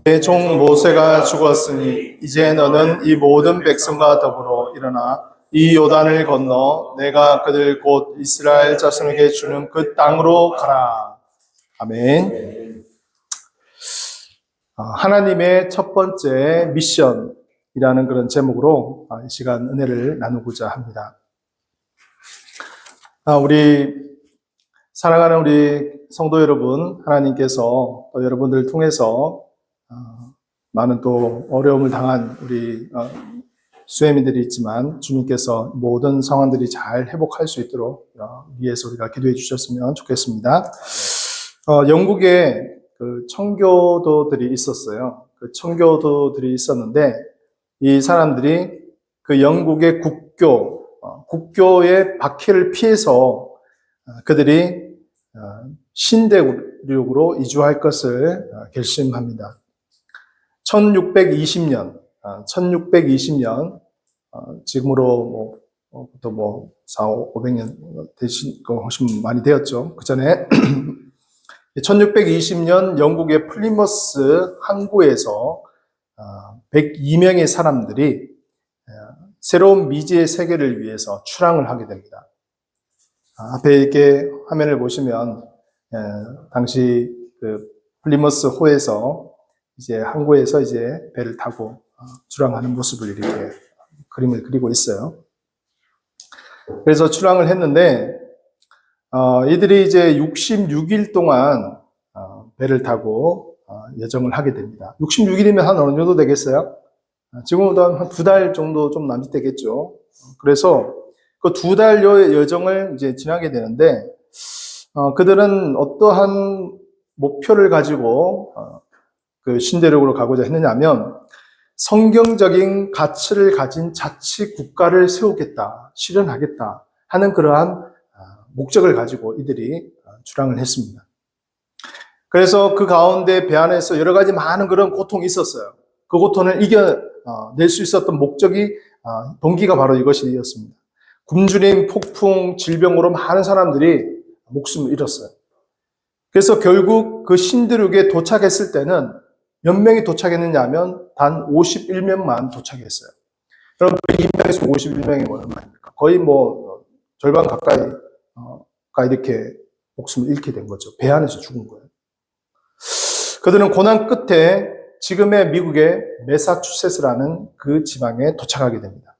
내 종 모세가 죽었으니 이제 너는 이 모든 백성과 더불어 일어나 이 요단을 건너 내가 그들 곧 이스라엘 자손에게 주는 그 땅으로 가라. 아멘. 하나님의 첫 번째 미션이라는 그런 제목으로 이 시간 은혜를 나누고자 합니다. 우리 사랑하는 우리 성도 여러분, 하나님께서 또 여러분들을 통해서 많은 또 어려움을 당한 우리 수혜민들이 있지만 주님께서 모든 상황들이 잘 회복할 수 있도록 위해서 우리가 기도해 주셨으면 좋겠습니다. 영국에 그 청교도들이 있었어요. 그 청교도들이 있었는데 이 사람들이 그 영국의 국교의 박해를 피해서 그들이 신대륙으로 이주할 것을 결심합니다. 1620년, 지금으로 400~500년 되신 거 훨씬 많이 되었죠. 그 전에 1620년 영국의 플리머스 항구에서 102명의 사람들이 새로운 미지의 세계를 위해서 출항을 하게 됩니다. 앞에 이렇게 화면을 보시면 당시 그 플리머스 호에서 이제 항구에서 이제 배를 타고 출항하는 모습을 이렇게 그림을 그리고 있어요. 그래서 출항을 했는데 이들이 이제 66일 동안 배를 타고 여정을 하게 됩니다. 66일이면 한 어느 정도 되겠어요? 지금보다 한 2달 정도 좀 남짓되겠죠. 그래서 그 2달여의 여정을 이제 지나게 되는데 그들은 어떠한 목표를 가지고 그 신대륙으로 가고자 했느냐면 성경적인 가치를 가진 자치 국가를 세우겠다, 실현하겠다 하는 그러한 목적을 가지고 이들이 출항을 했습니다. 그래서 그 가운데 배 안에서 여러 가지 많은 그런 고통이 있었어요. 그 고통을 이겨낼 수 있었던 동기가 바로 이것이었습니다. 굶주림, 폭풍, 질병으로 많은 사람들이 목숨을 잃었어요. 그래서 결국 그 신대륙에 도착했을 때는 몇 명이 도착했느냐 하면 단 51명만 도착했어요. 그럼 102명에서 51명이 얼마입니까? 거의 절반 가까이가 이렇게 목숨을 잃게 된 거죠. 배 안에서 죽은 거예요. 그들은 고난 끝에 지금의 미국의 매사추세츠라는 그 지방에 도착하게 됩니다.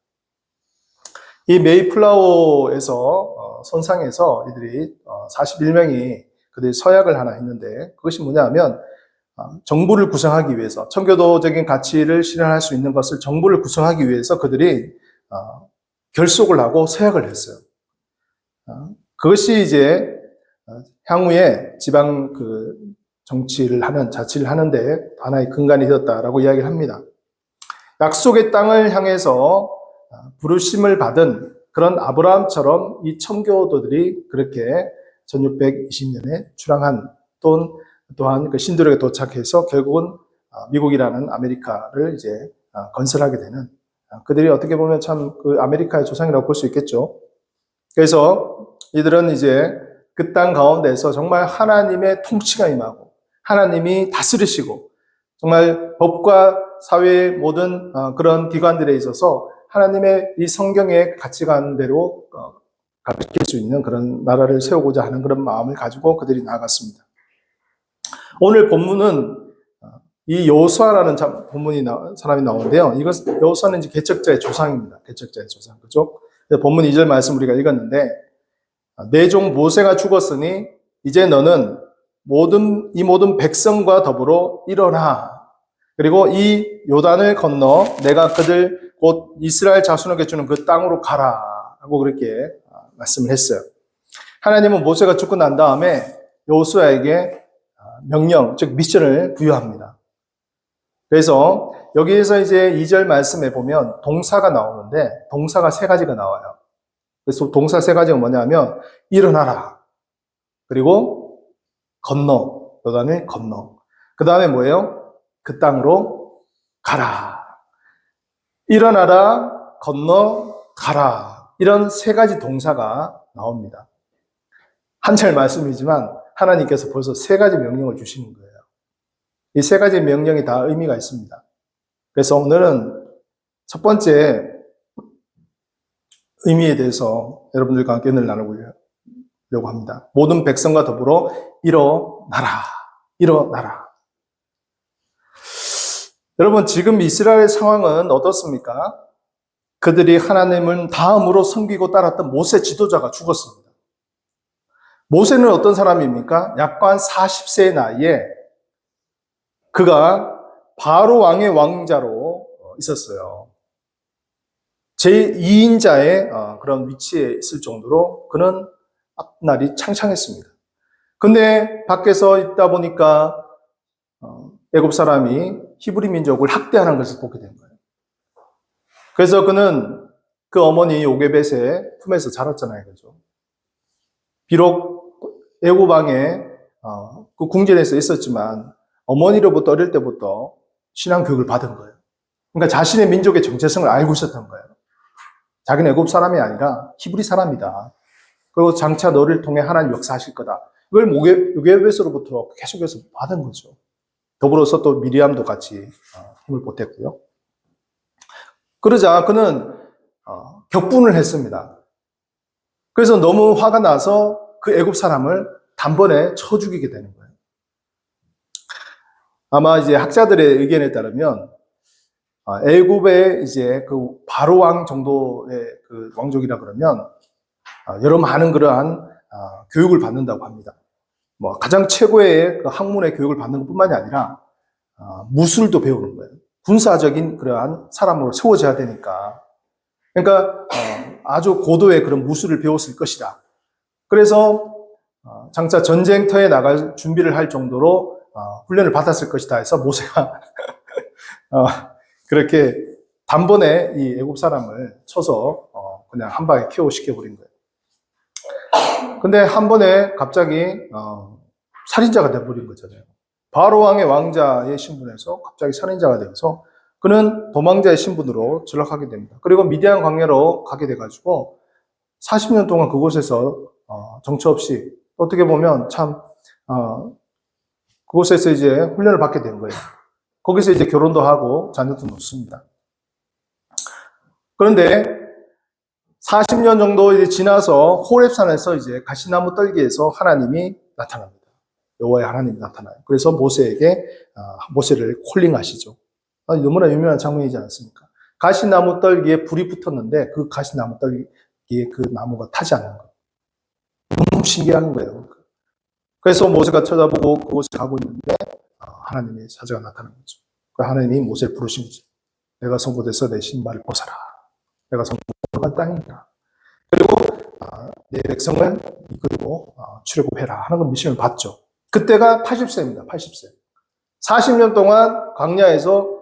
이 메이플라워에서 선상에서 이들이 41명이 그들이 서약을 하나 했는데 그것이 뭐냐 하면 정부를 구성하기 위해서 청교도적인 가치를 실현할 수 있는 것을 정부를 구성하기 위해서 그들이 결속을 하고 서약을 했어요. 그것이 이제 향후에 지방 자치를 하는데 하나의 근간이 되었다라고 이야기를 합니다. 약속의 땅을 향해서 부르심을 받은 그런 아브라함처럼 이 청교도들이 그렇게 1620년에 출항한 또한 그 신대륙에 도착해서 결국은 미국이라는 아메리카를 이제 건설하게 되는 그들이 어떻게 보면 참 그 아메리카의 조상이라고 볼 수 있겠죠. 그래서 이들은 이제 그 땅 가운데서 정말 하나님의 통치가 임하고 하나님이 다스리시고 정말 법과 사회의 모든 그런 기관들에 있어서 하나님의 이 성경의 가치관대로 가르칠 수 있는 그런 나라를 세우고자 하는 그런 마음을 가지고 그들이 나아갔습니다. 오늘 본문은 이 여호수아라는 사람이 나오는데요. 여호수아는 이제 개척자의 조상입니다. 개척자의 조상, 그죠? 본문 2절 말씀 우리가 읽었는데 내 종 모세가 죽었으니 이제 너는 이 모든 백성과 더불어 일어나. 그리고 이 요단을 건너 내가 그들 곧 이스라엘 자손에게 주는 그 땅으로 가라. 하고 그렇게 말씀을 했어요. 하나님은 모세가 죽고 난 다음에 여호수아에게 명령, 즉 미션을 부여합니다. 그래서 여기에서 이제 2절 말씀에 보면 동사가 나오는데 동사가 3가지가 나와요. 그래서 동사 3가지가 뭐냐면 일어나라. 그리고 요단을 건너. 그 다음에 뭐예요? 그 땅으로 가라. 일어나라, 건너, 가라. 이런 3가지 동사가 나옵니다. 한 절 말씀이지만 하나님께서 벌써 3가지 명령을 주시는 거예요. 이 세 가지 명령이 다 의미가 있습니다. 그래서 오늘은 첫 번째 의미에 대해서 여러분들과 함께 은혜를 나누려고 합니다. 모든 백성과 더불어 일어나라. 일어나라. 여러분, 지금 이스라엘 상황은 어떻습니까? 그들이 하나님을 다음으로 섬기고 따랐던 모세 지도자가 죽었습니다. 모세는 어떤 사람입니까? 약 한 40세의 나이에 그가 바로 왕의 왕자로 있었어요. 제2인자의 그런 위치에 있을 정도로 그는 앞날이 창창했습니다. 근데 밖에서 있다 보니까 애굽 사람이 히브리 민족을 학대하는 것을 보게 된 거예요. 그래서 그는 그 어머니 요게벳의 품에서 자랐잖아요. 그죠? 비록 애굽 왕의 그 궁전에서 있었지만 어머니로부터 어릴 때부터 신앙 교육을 받은 거예요. 그러니까 자신의 민족의 정체성을 알고 있었던 거예요. 자기는 애굽 사람이 아니라 히브리 사람이다. 그리고 장차 너를 통해 하나님 역사하실 거다. 이걸 요게벳으로부터 계속해서 받은 거죠. 더불어서 또 미리암도 같이 힘을 보탰고요. 그러자 그는 격분을 했습니다. 그래서 너무 화가 나서 그 애굽 사람을 단번에 쳐 죽이게 되는 거예요. 아마 이제 학자들의 의견에 따르면 애굽의 이제 그 바로 왕 정도의 그 왕족이라 그러면 여러 많은 그러한 교육을 받는다고 합니다. 뭐 가장 최고의 그 학문의 교육을 받는 것뿐만이 아니라 무술도 배우는 거예요. 군사적인 그러한 사람으로 세워져야 되니까. 그러니까 아주 고도의 그런 무술을 배웠을 것이다. 그래서 장차 전쟁터에 나갈 준비를 할 정도로 훈련을 받았을 것이다 해서 모세가 그렇게 단번에 이 애굽 사람을 쳐서 그냥 한 방에 KO 시켜버린 거예요. 근데 한 번에 갑자기 살인자가 돼버린 거잖아요. 바로 왕의 왕자의 신분에서 갑자기 살인자가 되어서 그는 도망자의 신분으로 전락하게 됩니다. 그리고 미디안 광야로 가게 돼가지고 40년 동안 그곳에서 정처 없이 어떻게 보면 참 그곳에서 이제 훈련을 받게 된 거예요. 거기서 이제 결혼도 하고 자녀도 놓습니다. 그런데 40년 정도 이제 지나서 호렙산에서 이제 가시나무 떨기에서 하나님이 나타납니다. 여호와의 하나님이 나타나요. 그래서 모세를 콜링하시죠. 너무나 유명한 장면이지 않습니까? 가시나무 떨기에 불이 붙었는데 그 가시나무 떨기에 그 나무가 타지 않는 거예요. 너무 신기한 거예요. 그래서 모세가 쳐다보고 그곳에 가고 있는데 하나님의 사자가 나타난 거죠. 하나님이 모세를 부르신 거죠. 내가 선포돼서 내 신발을 벗어라. 내가 선포한 땅이다. 그리고 내 백성을 이끌고 출애굽해라 하는 건 미션을 받죠. 그때가 80세입니다. 80세. 40년 동안 광야에서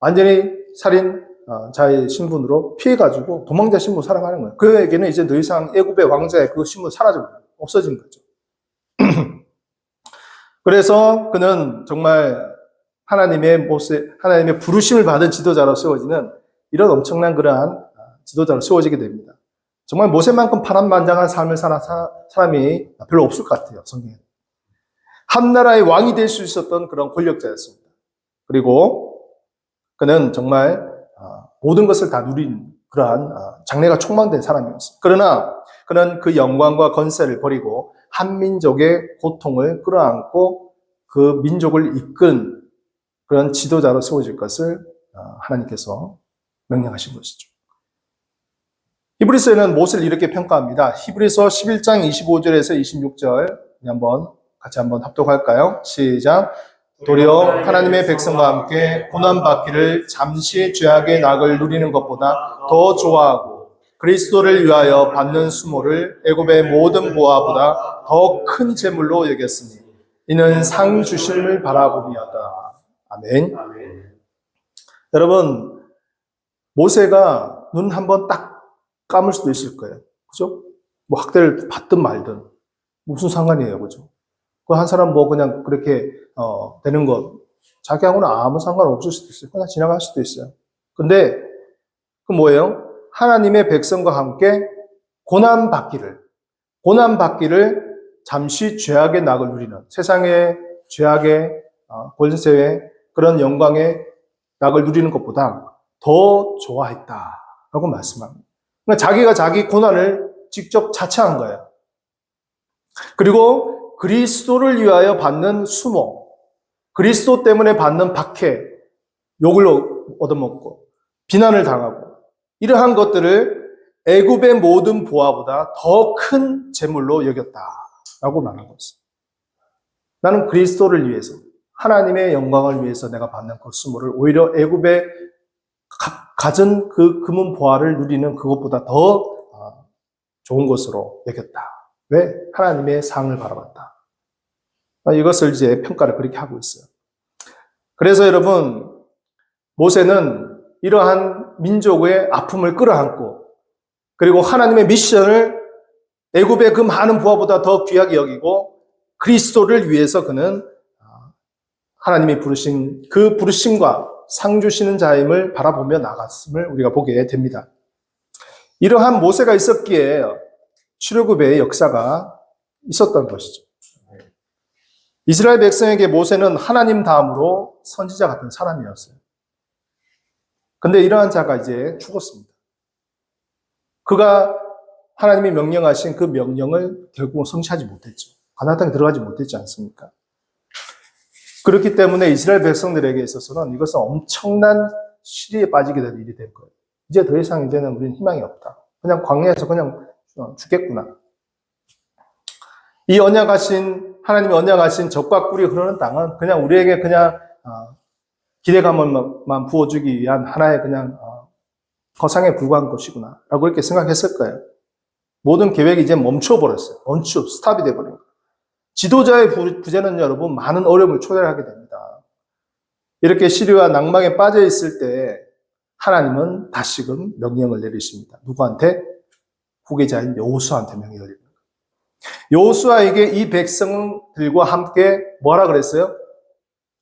완전히 살인자의 신분으로 피해가지고 도망자 신분 살아가는 거예요. 그에게는 이제 더 이상 애굽의 왕자의 그 신분 사라져버려요. 없어진 거죠. 그래서 그는 정말 하나님의 부르심을 받은 지도자로 세워지는 이런 엄청난 그러한 지도자로 세워지게 됩니다. 정말 모세만큼 파란만장한 삶을 사는 사람이 별로 없을 것 같아요, 성경에. 한 나라의 왕이 될 수 있었던 그런 권력자였습니다. 그리고 그는 정말 모든 것을 다 누린 그러한 장래가 촉망된 사람이었습니다. 그러나 그는 그 영광과 건세를 버리고 한 민족의 고통을 끌어안고 그 민족을 이끈 그런 지도자로 세워질 것을 하나님께서 명령하신 것이죠. 히브리서에는 모세를 이렇게 평가합니다. 히브리서 11장 25절에서 26절 같이 한번 합독할까요? 시작. 도리어 하나님의 백성과 함께 고난받기를 잠시 죄악의 낙을 누리는 것보다 더 좋아하고 그리스도를 위하여 받는 수모를 애굽의 모든 보화보다 더 큰 재물로 여겼으니 이는 상 주심을 바라봄이었다. 아멘. 여러분, 모세가 눈 한번 딱 감을 수도 있을 거예요. 그죠? 뭐 학대를 받든 말든 무슨 상관이에요. 그죠? 그 한 사람 그냥 그렇게 되는 거 자기하고는 아무 상관없을 수도 있어요. 그냥 지나갈 수도 있어요. 근데 그 뭐예요? 하나님의 백성과 함께 고난받기를 잠시 죄악의 낙을 누리는, 세상의 죄악의 권세의 그런 영광의 낙을 누리는 것보다 더 좋아했다라고 말씀합니다. 그러니까 자기가 자기 고난을 직접 자처한 거예요. 그리고 그리스도를 위하여 받는 수모, 그리스도 때문에 받는 박해, 욕을 얻어먹고 비난을 당하고 이러한 것들을 애굽의 모든 보화보다 더 큰 재물로 여겼다라고 말하고 있어요. 나는 그리스도를 위해서, 하나님의 영광을 위해서 내가 받는 그 수모를 오히려 애굽의 가진 그 금은 보화를 누리는 그것보다 더 좋은 것으로 여겼다. 왜? 하나님의 상을 바라봤다. 이것을 이제 평가를 그렇게 하고 있어요. 그래서 여러분, 모세는 이러한 민족의 아픔을 끌어안고 그리고 하나님의 미션을 애굽의 그 많은 부하보다 더 귀하게 여기고 그리스도를 위해서 그는 하나님이 부르신 그 부르심과 상 주시는 자임을 바라보며 나갔음을 우리가 보게 됩니다. 이러한 모세가 있었기에 출애굽의 역사가 있었던 것이죠. 이스라엘 백성에게 모세는 하나님 다음으로 선지자 같은 사람이었어요. 근데 이러한 자가 이제 죽었습니다. 그가 하나님이 명령하신 그 명령을 결국은 성취하지 못했죠. 가나안 땅에 들어가지 못했지 않습니까? 그렇기 때문에 이스라엘 백성들에게 있어서는 이것은 엄청난 시리에 빠지게 될 일이 될 거예요. 이제 더 이상 이제는 우리는 희망이 없다. 그냥 광야에서 그냥 죽겠구나. 이 하나님이 언약하신 젖과 꿀이 흐르는 땅은 그냥 우리에게 그냥 기대감만 부어주기 위한 하나의 그냥 거상에 불과한 것이구나 라고 이렇게 생각했을 거예요. 모든 계획이 이제 멈춰버렸어요. 스탑이 돼버린 거예요. 지도자의 부재는 여러분 많은 어려움을 초래하게 됩니다. 이렇게 시리와 낭망에 빠져 있을 때 하나님은 다시금 명령을 내리십니다. 누구한테? 후계자인 여호수아한테 명령을 내립니다. 여호수아에게 이 백성들과 함께 뭐라 그랬어요?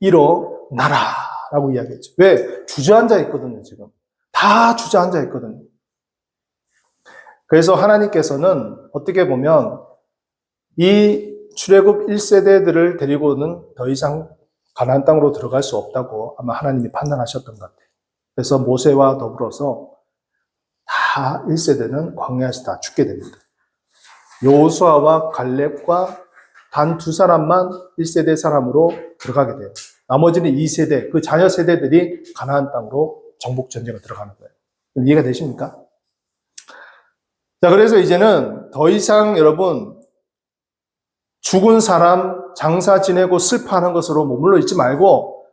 일어나라라고 이야기했죠. 왜? 주저앉아 있거든요, 지금. 다 주저앉아 있거든요. 그래서 하나님께서는 어떻게 보면 이 출애굽 1세대들을 데리고는 더 이상 가나안 땅으로 들어갈 수 없다고 아마 하나님이 판단하셨던 것 같아요. 그래서 모세와 더불어서 다 1세대는 광야에서 다 죽게 됩니다. 여호수아와 갈렙과 단 2사람만 1세대 사람으로 들어가게 돼요. 나머지는 2세대, 그 자녀 세대들이 가나안 땅으로 정복 전쟁을 들어가는 거예요. 이해가 되십니까? 자, 그래서 이제는 더 이상 여러분 죽은 사람 장사 지내고 슬퍼하는 것으로 머물러 있지 말고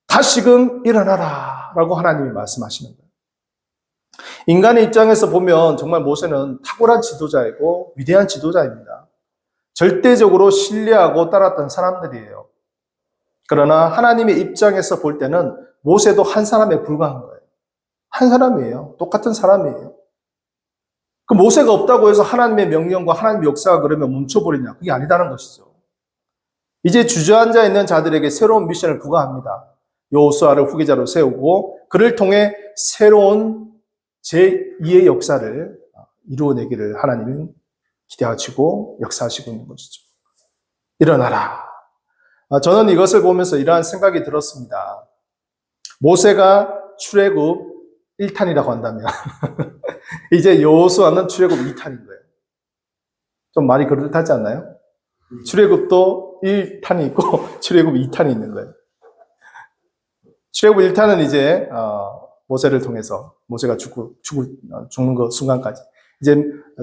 다시금 일어나라 라고 하나님이 말씀하시는 거예요. 인간의 입장에서 보면 정말 모세는 탁월한 지도자이고 위대한 지도자입니다. 절대적으로 신뢰하고 따랐던 사람들이에요. 그러나 하나님의 입장에서 볼 때는 모세도 한 사람에 불과한 거예요. 한 사람이에요. 똑같은 사람이에요. 그 모세가 없다고 해서 하나님의 명령과 하나님의 역사가 그러면 멈춰버리냐? 그게 아니다는 것이죠. 이제 주저앉아 있는 자들에게 새로운 미션을 부과합니다. 여호수아를 후계자로 세우고 그를 통해 새로운 제2의 역사를 이루어내기를 하나님은 기대하시고 역사하시고 있는 것이죠. 일어나라. 저는 이것을 보면서 이러한 생각이 들었습니다. 모세가 출애굽 1탄이라고 한다면 이제 여호수아는 출애굽 2탄인 거예요. 좀 말이 그럴듯하지 않나요? 출애굽도 1탄이 있고 출애굽 2탄이 있는 거예요. 출애굽 1탄은 이제 모세를 통해서 모세가 죽는 그 순간까지. 이제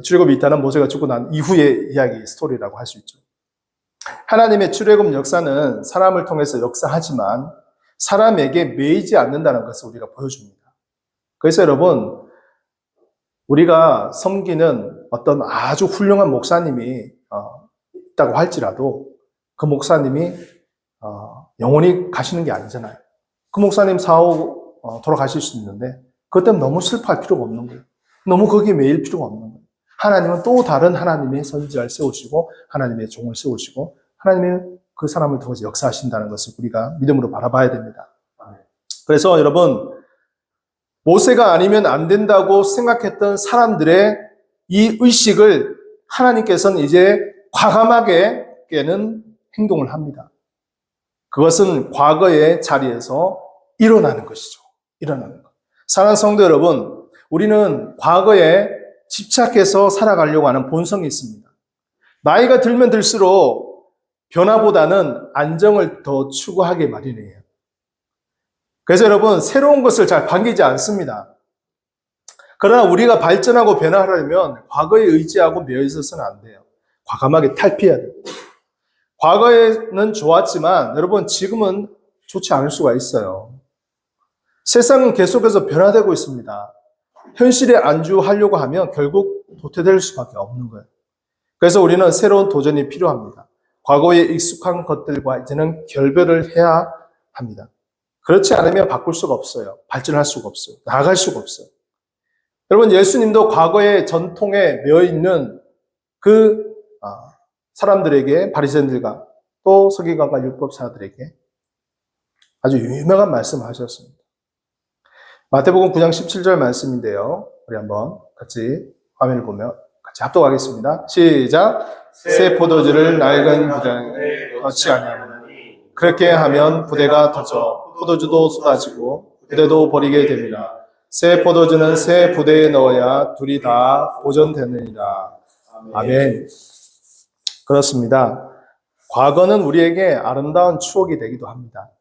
출애굽 2탄은 모세가 죽고 난 이후의 이야기 스토리라고 할 수 있죠. 하나님의 출애굽 역사는 사람을 통해서 역사하지만 사람에게 매이지 않는다는 것을 우리가 보여줍니다. 그래서 여러분, 우리가 섬기는 어떤 아주 훌륭한 목사님이 있다고 할지라도 그 목사님이 영원히 가시는 게 아니잖아요. 그 목사님 사후 돌아가실 수 있는데 그것 때문에 너무 슬퍼할 필요가 없는 거예요. 너무 거기에 매일 필요가 없는 거예요. 하나님은 또 다른 하나님의 선지자를 세우시고 하나님의 종을 세우시고 하나님의 그 사람을 통해서 역사하신다는 것을 우리가 믿음으로 바라봐야 됩니다. 그래서 여러분, 모세가 아니면 안 된다고 생각했던 사람들의 이 의식을 하나님께서는 이제 과감하게 깨는 행동을 합니다. 그것은 과거의 자리에서 일어나는 것이죠. 일어나는 것. 사랑하는 성도 여러분, 우리는 과거에 집착해서 살아가려고 하는 본성이 있습니다. 나이가 들면 들수록 변화보다는 안정을 더 추구하게 마련이에요. 그래서 여러분, 새로운 것을 잘 반기지 않습니다. 그러나 우리가 발전하고 변화하려면 과거에 의지하고 매여 있어서는 안 돼요. 과감하게 탈피해야 돼요. 과거에는 좋았지만 여러분, 지금은 좋지 않을 수가 있어요. 세상은 계속해서 변화되고 있습니다. 현실에 안주하려고 하면 결국 도태될 수밖에 없는 거예요. 그래서 우리는 새로운 도전이 필요합니다. 과거에 익숙한 것들과 이제는 결별을 해야 합니다. 그렇지 않으면 바꿀 수가 없어요. 발전할 수가 없어요. 나아갈 수가 없어요. 여러분, 예수님도 과거의 전통에 매여 있는 그 사람들에게, 바리새인들과 또 서기관과 율법사들에게 아주 유명한 말씀을 하셨습니다. 마태복음 9장 17절 말씀인데요. 우리 한번 같이 화면을 보면 같이 합독하겠습니다. 시작. 새 포도주를 낡은 부대에 넣지 아니하노니 그렇게 하면 부대가 터져 포도주도 쏟아지고 부대도 버리게 됩니다. 새 포도주는 새 부대에 넣어야 둘이 다 보존되느니라. 아멘. 그렇습니다. 과거는 우리에게 아름다운 추억이 되기도 합니다.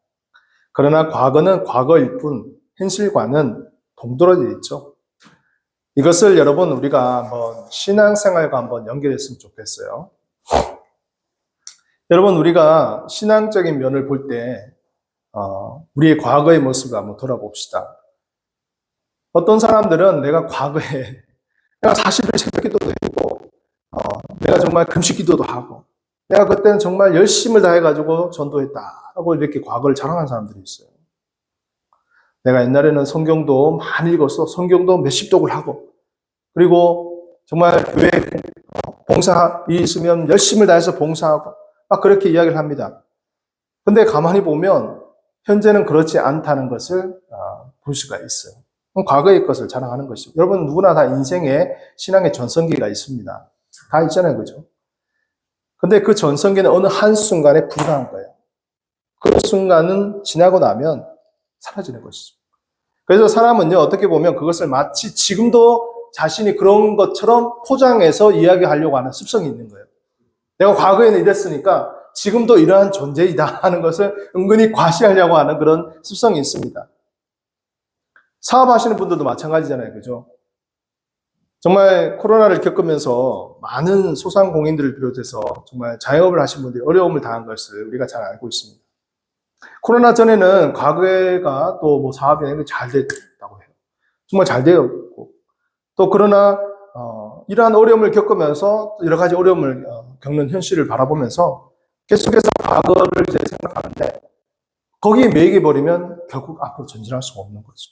그러나 과거는 과거일 뿐 현실과는 동떨어져 있죠. 이것을 여러분 우리가 한번 신앙생활과 한번 연결했으면 좋겠어요. 여러분, 우리가 신앙적인 면을 볼 때 우리의 과거의 모습을 한번 돌아봅시다. 어떤 사람들은 내가 과거에 내가 40일 새벽 기도도 했고 내가 정말 금식 기도도 하고 내가 그때는 정말 열심을 다해가지고 전도했다라고 이렇게 과거를 자랑하는 사람들이 있어요. 내가 옛날에는 성경도 많이 읽어서 성경도 몇십 독을 하고 그리고 정말 교회 봉사 있으면 열심을 다해서 봉사하고 막 그렇게 이야기를 합니다. 근데 가만히 보면 현재는 그렇지 않다는 것을 볼 수가 있어요. 과거의 것을 자랑하는 것이죠. 여러분 누구나 다 인생에 신앙의 전성기가 있습니다. 다 있잖아요. 그죠? 근데 그 전성기는 어느 한순간에 불과한 거예요. 그 순간은 지나고 나면 사라지는 것이죠. 그래서 사람은요, 어떻게 보면 그것을 마치 지금도 자신이 그런 것처럼 포장해서 이야기하려고 하는 습성이 있는 거예요. 내가 과거에는 이랬으니까 지금도 이러한 존재이다 하는 것을 은근히 과시하려고 하는 그런 습성이 있습니다. 사업하시는 분들도 마찬가지잖아요. 그죠? 정말 코로나를 겪으면서 많은 소상공인들을 비롯해서 정말 자영업을 하신 분들이 어려움을 당한 것을 우리가 잘 알고 있습니다. 코로나 전에는 과거가 또 뭐 사업이 잘 됐다고 해요. 정말 잘 되었고 또 그러나 이러한 어려움을 겪으면서 여러 가지 어려움을 겪는 현실을 바라보면서 계속해서 과거를 이제 생각하는데 거기에 매이게 버리면 결국 앞으로 전진할 수가 없는 거죠.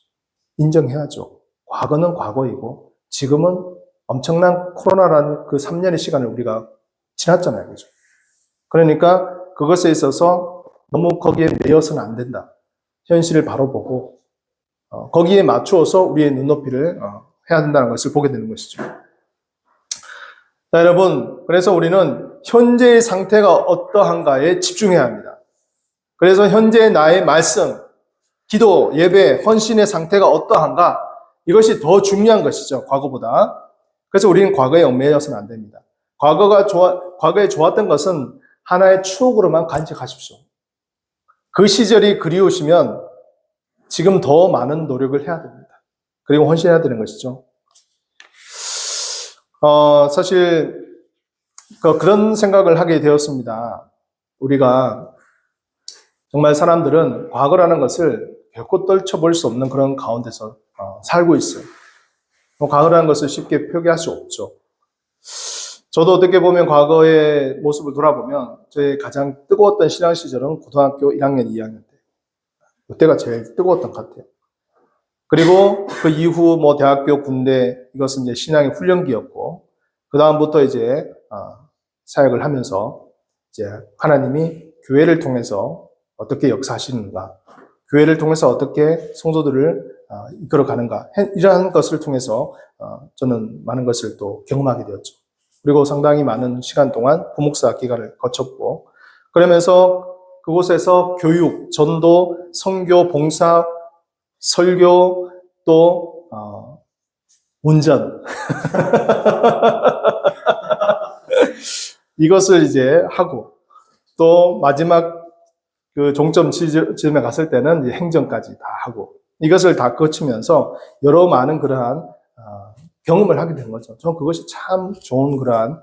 인정해야죠. 과거는 과거이고 지금은 엄청난 코로나라는 그 3년의 시간을 우리가 지났잖아요. 그죠? 그러니까 그것에 있어서 너무 거기에 매여서는 안 된다. 현실을 바로 보고 거기에 맞추어서 우리의 눈높이를 해야 된다는 것을 보게 되는 것이죠. 자, 여러분, 그래서 우리는 현재의 상태가 어떠한가에 집중해야 합니다. 그래서 현재의 나의 말씀, 기도, 예배, 헌신의 상태가 어떠한가, 이것이 더 중요한 것이죠, 과거보다. 그래서 우리는 과거에 얽매여서는 안 됩니다. 과거에 좋았던 것은 하나의 추억으로만 간직하십시오. 그 시절이 그리우시면 지금 더 많은 노력을 해야 됩니다. 그리고 헌신해야 되는 것이죠. 사실 그런 생각을 하게 되었습니다. 우리가 정말 사람들은 과거라는 것을 결코 떨쳐볼 수 없는 그런 가운데서 살고 있어요. 과거라는 것을 쉽게 표기할 수 없죠. 저도 어떻게 보면 과거의 모습을 돌아보면 저의 가장 뜨거웠던 신앙 시절은 고등학교 1학년, 2학년 때. 그때가 제일 뜨거웠던 것 같아요. 그리고 그 이후 뭐 대학교, 군대, 이것은 이제 신앙의 훈련기였고, 그 다음부터 이제 사역을 하면서 이제 하나님이 교회를 통해서 어떻게 역사하시는가, 교회를 통해서 어떻게 성도들을 이끌어가는가, 이러한 것을 통해서 저는 많은 것을 또 경험하게 되었죠. 그리고 상당히 많은 시간 동안 부목사 기간을 거쳤고, 그러면서 그곳에서 교육, 전도, 선교, 봉사, 설교, 또 운전 이것을 이제 하고, 또 마지막 그 종점 지점에 갔을 때는 이제 행정까지 다 하고, 이것을 다 거치면서 여러 많은 그러한 경험을 하게 된 거죠. 저는 그것이 참 좋은 그러한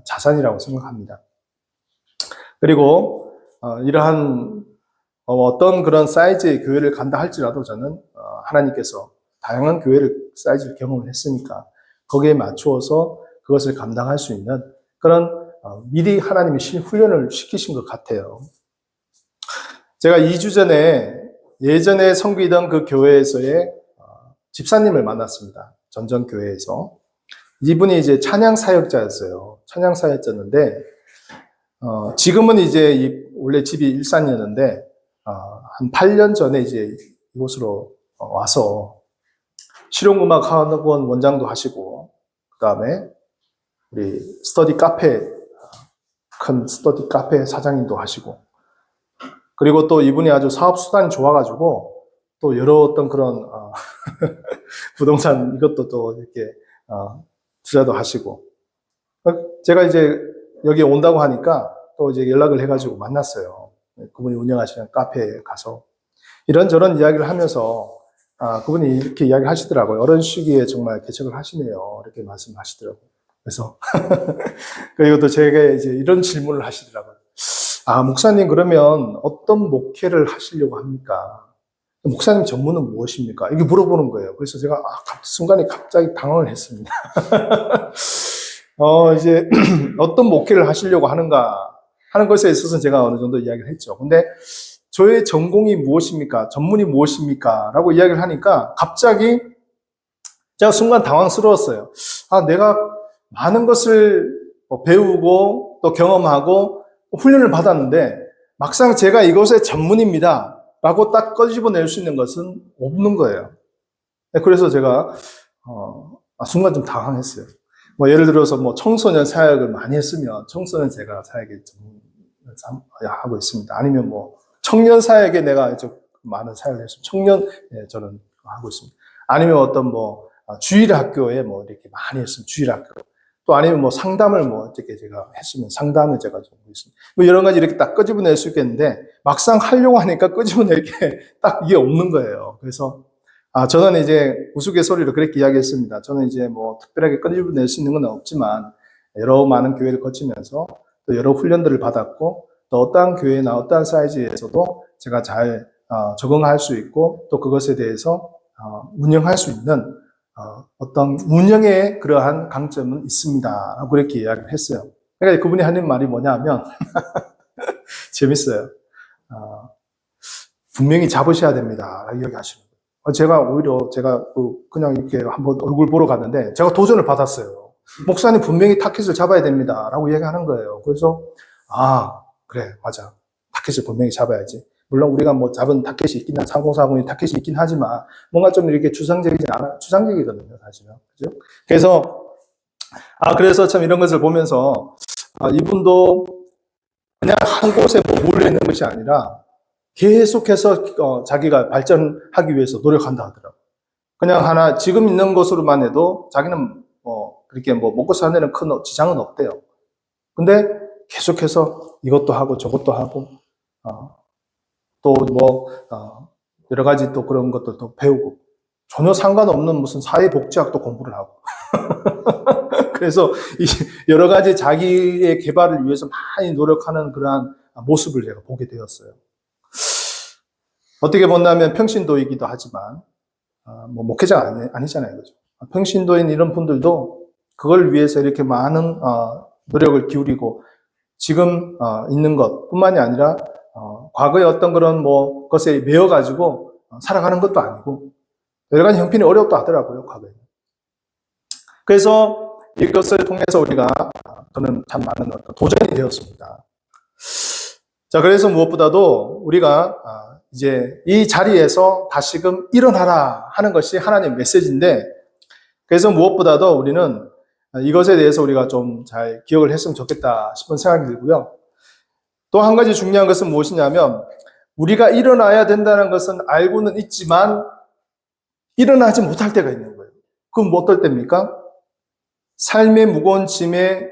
자산이라고 생각합니다. 그리고 이러한 어떤 그런 사이즈의 교회를 간다 할지라도 저는 하나님께서 다양한 교회를 사이즈를 경험을 했으니까 거기에 맞추어서 그것을 감당할 수 있는 그런 미리 하나님이 훈련을 시키신 것 같아요. 제가 2주 전에 예전에 섬기던 그 교회에서의 집사님을 만났습니다. 전전교회에서. 이분이 이제 찬양 사역자였어요. 찬양 사역자였는데 지금은 이제 원래 집이 일산이었는데 한 8년 전에 이제 이곳으로 와서 실용음악 학원 원장도 하시고, 그 다음에 우리 스터디 카페, 큰 스터디 카페 사장님도 하시고, 그리고 또 이분이 아주 사업 수단이 좋아가지고 또 여러 어떤 그런 부동산 이것도 또 이렇게 투자도 하시고, 제가 이제 여기 온다고 하니까 또 이제 연락을 해가지고 만났어요. 그분이 운영하시는 카페에 가서 이런저런 이야기를 하면서 그분이 이렇게 이야기를 하시더라고요. 어른 시기에 정말 개척을 하시네요. 이렇게 말씀하시더라고요. 그래서 그리고 또 제게 이제 이런 질문을 하시더라고요. 목사님, 그러면 어떤 목회를 하시려고 합니까? 목사님 전문은 무엇입니까? 이렇게 물어보는 거예요. 그래서 제가 순간에 갑자기 당황을 했습니다. 이제 어떤 목회를 하시려고 하는가 하는 것에 있어서는 제가 어느 정도 이야기를 했죠. 근데 저의 전공이 무엇입니까? 전문이 무엇입니까? 라고 이야기를 하니까 갑자기 제가 순간 당황스러웠어요. 내가 많은 것을 배우고 또 경험하고 훈련을 받았는데 막상 제가 이것의 전문입니다 라고 딱 꺼집어낼 수 있는 것은 없는 거예요. 그래서 제가 순간 좀 당황했어요. 예를 들어서 청소년 사역을 많이 했으면 청소년 제가 사역에 하고 있습니다. 아니면 청년 사역에 내가 좀 많은 사역을 했으면 청년 저는 하고 있습니다. 아니면 어떤 주일 학교에 이렇게 많이 했으면 주일 학교, 또 아니면 상담을 어떻게 제가 했으면 상담을 제가 좀 하고 있습니다. 여러 가지 이렇게 딱 끄집어낼 수 있겠는데 막상 하려고 하니까 끄집어낼 게 딱 이게 없는 거예요. 그래서 저는 이제 우스갯소리로 그렇게 이야기했습니다. 저는 이제 특별하게 끄집어낼 수 있는 건 없지만 여러 많은 교회를 거치면서 또 여러 훈련들을 받았고, 또 어떠한 교회나 어떠한 사이즈에서도 제가 잘 적응할 수 있고, 또 그것에 대해서 운영할 수 있는 어떤 운영의 그러한 강점은 있습니다 라고 그렇게 이야기를 했어요. 그러니까 그분이 하는 말이 뭐냐면 재밌어요. 분명히 잡으셔야 됩니다 라고 이야기하시는 거예요. 제가 오히려 그냥 이렇게 한번 얼굴 보러 갔는데 제가 도전을 받았어요. 목사님 분명히 타켓을 잡아야 됩니다 라고 이야기하는 거예요. 그래서 그래, 맞아, 타켓을 분명히 잡아야지. 물론 우리가 잡은 타켓이 있긴 3040이 타켓이 있긴 하지만 뭔가 좀 이렇게 추상적이거든요, 사실은. 그죠? 그래서 참 이런 것을 보면서 이분도 그냥 한 곳에 머물러 있는 것이 아니라 계속해서 자기가 발전하기 위해서 노력한다 하더라고요. 그냥 지금 있는 것으로만 해도 자기는 그렇게 먹고 사는 데는 큰 지장은 없대요. 근데 계속해서 이것도 하고 저것도 하고 또 여러 가지 또 그런 것들도 배우고 전혀 상관없는 무슨 사회복지학도 공부를 하고 그래서 여러 가지 자기의 개발을 위해서 많이 노력하는 그러한 모습을 제가 보게 되었어요. 어떻게 본다면 평신도이기도 하지만 목회자가 아니잖아요, 그죠? 평신도인 이런 분들도 그걸 위해서 이렇게 많은 노력을 기울이고 지금 있는 것뿐만이 아니라 과거에 어떤 그런 것에 매여가지고 살아가는 것도 아니고 여러 가지 형편이 어렵다 하더라고요, 과거에. 그래서 이것을 통해서 저는 참 많은 어떤 도전이 되었습니다. 자, 그래서 무엇보다도 우리가 이제 이 자리에서 다시금 일어나라 하는 것이 하나님의 메시지인데, 그래서 무엇보다도 우리는 이것에 대해서 우리가 좀 잘 기억을 했으면 좋겠다 싶은 생각이 들고요. 또 한 가지 중요한 것은 무엇이냐면 우리가 일어나야 된다는 것은 알고는 있지만 일어나지 못할 때가 있는 거예요. 그건 뭐 어떨 때입니까? 삶의 무거운 짐에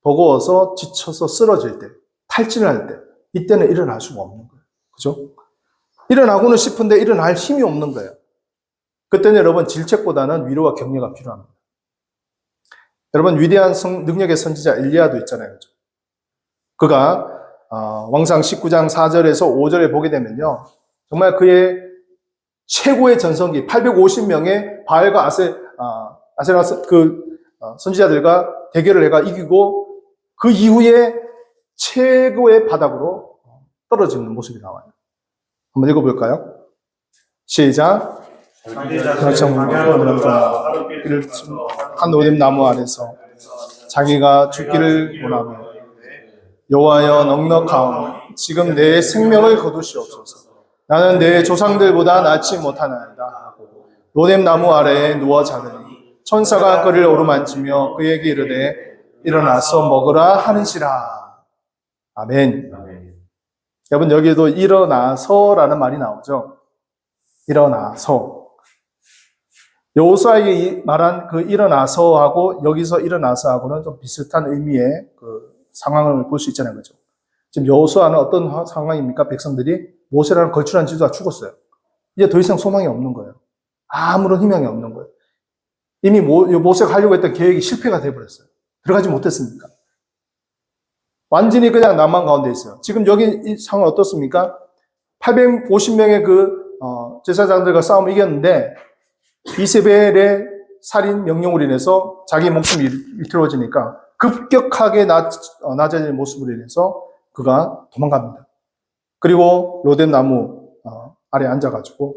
버거워서 지쳐서 쓰러질 때, 탈진을 할 때, 이때는 일어날 수가 없는 거예요. 그죠? 일어나고는 싶은데 일어날 힘이 없는 거예요. 그때는 여러분 질책보다는 위로와 격려가 필요합니다. 여러분 위대한 능력의 선지자 엘리야도 있잖아요. 그죠? 그가 왕상 19장 4절에서 5절에 보게 되면요. 정말 그의 최고의 전성기 850명의 바알과 아세라 선지자들과 대결을 해가 이기고 그 이후에 최고의 바닥으로 떨어지는 모습이 나와요. 한번 읽어볼까요? 시작. 한 오림 나무 아래서 자기가 죽기를 원하며 여호와여 넉넉하오니 지금 내 생명을 거두시옵소서. 나는 내 조상들보다 낫지 못하나이다 하고 로뎀 나무 아래에 누워 자더니 천사가 그를 오르만지며 그에게 이르되 일어나서 먹으라 하는시라. 아멘. 여러분 여기에도 일어나서라는 말이 나오죠. 일어나서. 여호수아에게 말한 그 일어나서하고 여기서 일어나서하고는 좀 비슷한 의미의 그 상황을 볼 수 있잖아요. 그죠? 지금 여호수아는 어떤 상황입니까? 백성들이 모세라는 걸출한 지도가 죽었어요. 이제 더 이상 소망이 없는 거예요. 아무런 희망이 없는 거예요. 이미 모세가 하려고 했던 계획이 실패가 되어버렸어요. 들어가지 못했으니까. 완전히 그냥 난망 가운데 있어요. 지금 여기 이 상황 어떻습니까? 850명의 제사장들과 싸움을 이겼는데 이세벨의 살인 명령으로 인해서 자기 목숨이 위태로워지니까 급격하게 낮아지는 모습으로 인해서 그가 도망갑니다. 그리고 로뎀 나무 아래 앉아가지고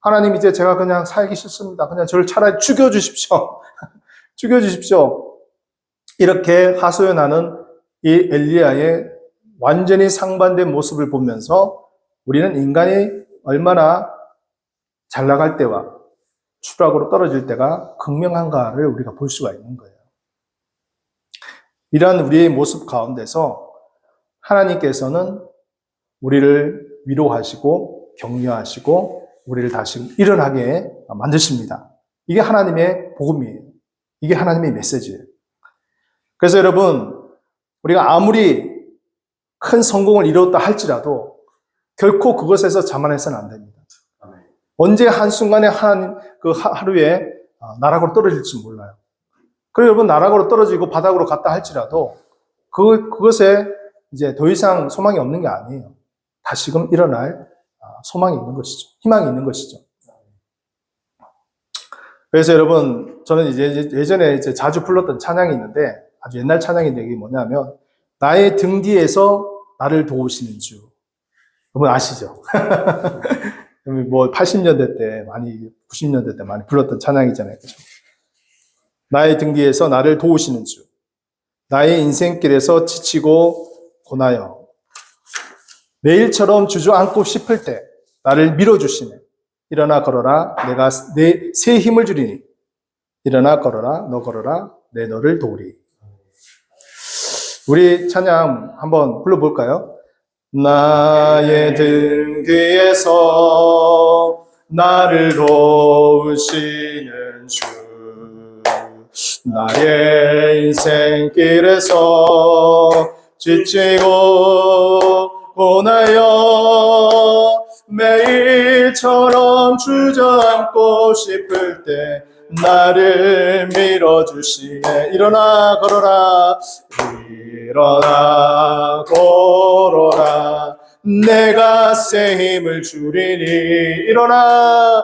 하나님 이제 제가 그냥 살기 싫습니다. 그냥 저를 차라리 죽여주십시오. 죽여주십시오. 이렇게 하소연하는 이 엘리야의 완전히 상반된 모습을 보면서 우리는 인간이 얼마나 잘 나갈 때와 추락으로 떨어질 때가 극명한가를 우리가 볼 수가 있는 거예요. 이러한 우리의 모습 가운데서 하나님께서는 우리를 위로하시고 격려하시고 우리를 다시 일어나게 만드십니다. 이게 하나님의 복음이에요. 이게 하나님의 메시지예요. 그래서 여러분, 우리가 아무리 큰 성공을 이루었다 할지라도 결코 그것에서 자만해서는 안 됩니다. 언제 한순간에 그 하루에 나락으로 떨어질지 몰라요. 그리고 여러분, 나락으로 떨어지고 바닥으로 갔다 할지라도 그것에 이제 더 이상 소망이 없는 게 아니에요. 다시금 일어날 소망이 있는 것이죠. 희망이 있는 것이죠. 그래서 여러분, 저는 이제 예전에 이제 자주 불렀던 찬양이 있는데, 아주 옛날 찬양인데 이게 뭐냐면, 나의 등 뒤에서 나를 도우시는 주. 여러분 아시죠? 뭐 80년대 때 많이, 90년대 때 많이 불렀던 찬양이잖아요. 그죠? 나의 등 뒤에서 나를 도우시는 주. 나의 인생길에서 지치고 고나여 매일처럼 주저앉고 싶을 때 나를 밀어주시네. 일어나 걸어라. 내가 내 새 힘을 주리니. 일어나 걸어라. 너 걸어라. 내 너를 도우리. 우리 찬양 한번 불러볼까요? 나의 등 뒤에서 나를 도우시는 주. 나의 인생길에서 지치고 고나여 매일처럼 주저앉고 싶을 때 나를 밀어주시네. 일어나 걸어라. 일어나 걸어라. 내가 새 힘을 주리니. 일어나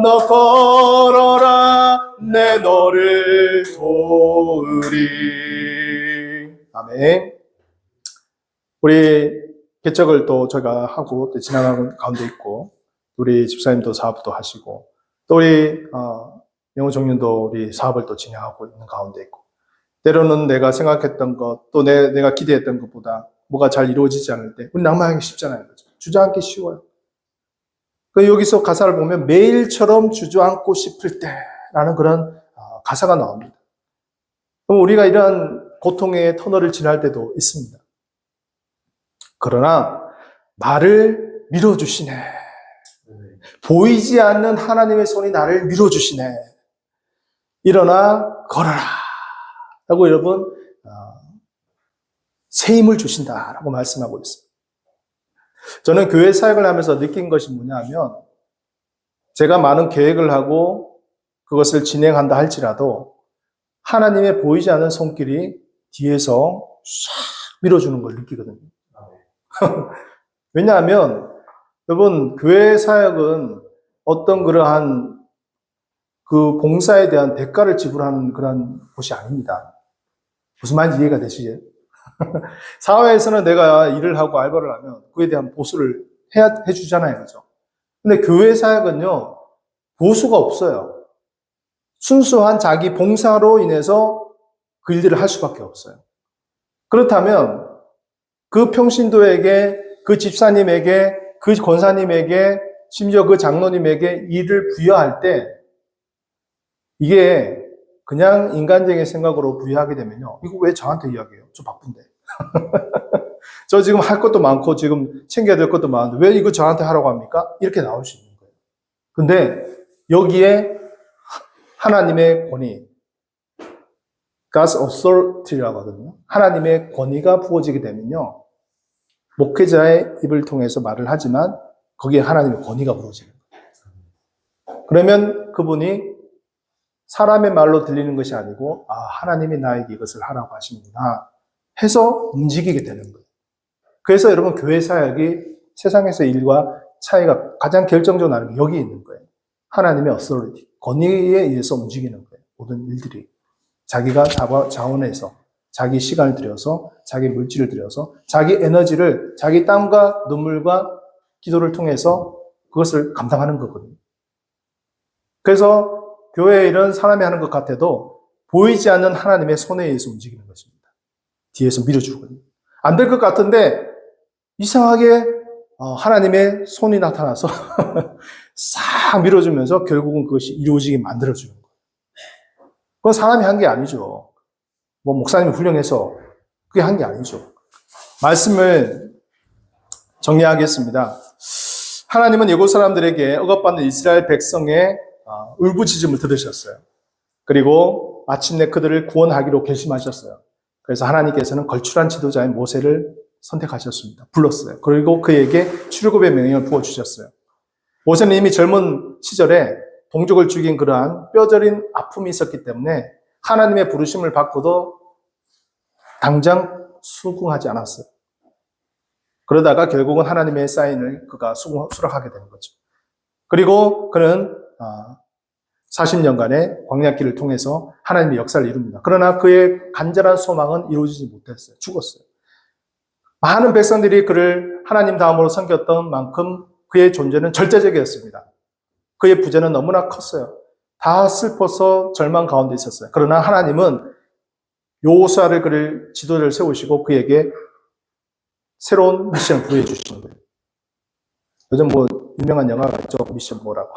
너 걸어라. 내 너를 도우리. 아멘. 우리 개척을 또 저희가 하고 또 지나가는 가운데 있고, 우리 집사님도 사업도 하시고, 또 우리 영호 종륜도 우리 사업을 또 진행하고 있는 가운데 있고, 때로는 내가 생각했던 것, 또 내가 기대했던 것보다 뭐가 잘 이루어지지 않을 때 우리 낭만하기 쉽잖아요. 그렇죠? 주저앉기 쉬워요. 여기서 가사를 보면 매일처럼 주저앉고 싶을 때라는 그런 가사가 나옵니다. 그럼 우리가 이런 고통의 터널을 지날 때도 있습니다. 그러나 나를 밀어주시네. 보이지 않는 하나님의 손이 나를 밀어주시네. 일어나 걸어라. 라고 여러분 새 힘을 주신다라고 말씀하고 있어요. 저는 교회 사역을 하면서 느낀 것이 뭐냐면 제가 많은 계획을 하고 그것을 진행한다 할지라도 하나님의 보이지 않는 손길이 뒤에서 싹 밀어주는 걸 느끼거든요. 왜냐하면 여러분 교회 사역은 어떤 그러한 그 봉사에 대한 대가를 지불하는 그런 곳이 아닙니다. 무슨 말인지 이해가 되시죠? 사회에서는 내가 일을 하고 알바를 하면 그에 대한 보수를 해주잖아요. 그죠? 근데 교회 사역은요, 보수가 없어요. 순수한 자기 봉사로 인해서 그 일들을 할 수밖에 없어요. 그렇다면 그 평신도에게, 그 집사님에게, 그 권사님에게, 심지어 그 장로님에게 일을 부여할 때 이게 그냥 인간적인 생각으로 부여하게 되면요. 이거 왜 저한테 이야기해요? 저 바쁜데. 저 지금 할 것도 많고 지금 챙겨야 될 것도 많은데 왜 이거 저한테 하라고 합니까? 이렇게 나올 수 있는 거예요. 근데 여기에 하나님의 권위, God's authority라고 하거든요. 하나님의 권위가 부어지게 되면요. 목회자의 입을 통해서 말을 하지만 거기에 하나님의 권위가 부어지는 거예요. 그러면 그분이 사람의 말로 들리는 것이 아니고 하나님이 나에게 이것을 하라고 하시는구나 해서 움직이게 되는 거예요. 그래서 여러분 교회 사역이 세상에서 일과 차이가 가장 결정적으로 나는 게 여기 있는 거예요. 하나님의 authority, 권위에 의해서 움직이는 거예요. 모든 일들이. 자기가 자원해서, 자기 시간을 들여서, 자기 물질을 들여서, 자기 에너지를, 자기 땀과 눈물과 기도를 통해서 그것을 감당하는 거거든요. 그래서 교회의 일은 사람이 하는 것 같아도 보이지 않는 하나님의 손에 의해서 움직이는 것입니다. 뒤에서 밀어주거든요. 안 될 것 같은데 이상하게 하나님의 손이 나타나서 싹 밀어주면서 결국은 그것이 이루어지게 만들어주는 거예요. 그건 사람이 한 게 아니죠. 뭐 목사님이 훌륭해서 그게 한 게 아니죠. 말씀을 정리하겠습니다. 하나님은 예고 사람들에게 억압받는 이스라엘 백성의 울부짖음을 들으셨어요. 그리고 마침내 그들을 구원하기로 결심하셨어요. 그래서 하나님께서는 걸출한 지도자인 모세를 선택하셨습니다. 불렀어요. 그리고 그에게 출애굽의 명령을 부어주셨어요. 모세는 이미 젊은 시절에 동족을 죽인 그러한 뼈저린 아픔이 있었기 때문에 하나님의 부르심을 받고도 당장 수긍하지 않았어요. 그러다가 결국은 하나님의 사인을 그가 수락하게 되는 거죠. 그리고 그는 40년간의 광야길을 통해서 하나님의 역사를 이룹니다. 그러나 그의 간절한 소망은 이루어지지 못했어요. 죽었어요. 많은 백성들이 그를 하나님 다음으로 섬겼던 만큼 그의 존재는 절대적이었습니다. 그의 부재는 너무나 컸어요. 다 슬퍼서 절망 가운데 있었어요. 그러나 하나님은 여호수아를 그를 지도자를 세우시고 그에게 새로운 미션을 부여해 주시는 거예요. 요즘 뭐 유명한 영화가 있죠. 미션 뭐라고.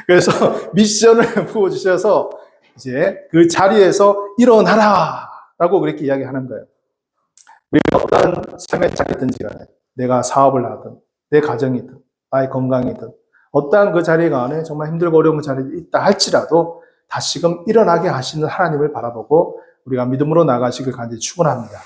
그래서 미션을 부어주셔서 이제 그 자리에서 일어나라! 라고 그렇게 이야기하는 거예요. 우리가 어떠한 삶의 자리든지 간에 내가 사업을 하든 내 가정이든 나의 건강이든 어떠한 그 자리에 간에 정말 힘들고 어려운 그 자리에 있다 할지라도 다시금 일어나게 하시는 하나님을 바라보고 우리가 믿음으로 나가시길 간절히 축원합니다.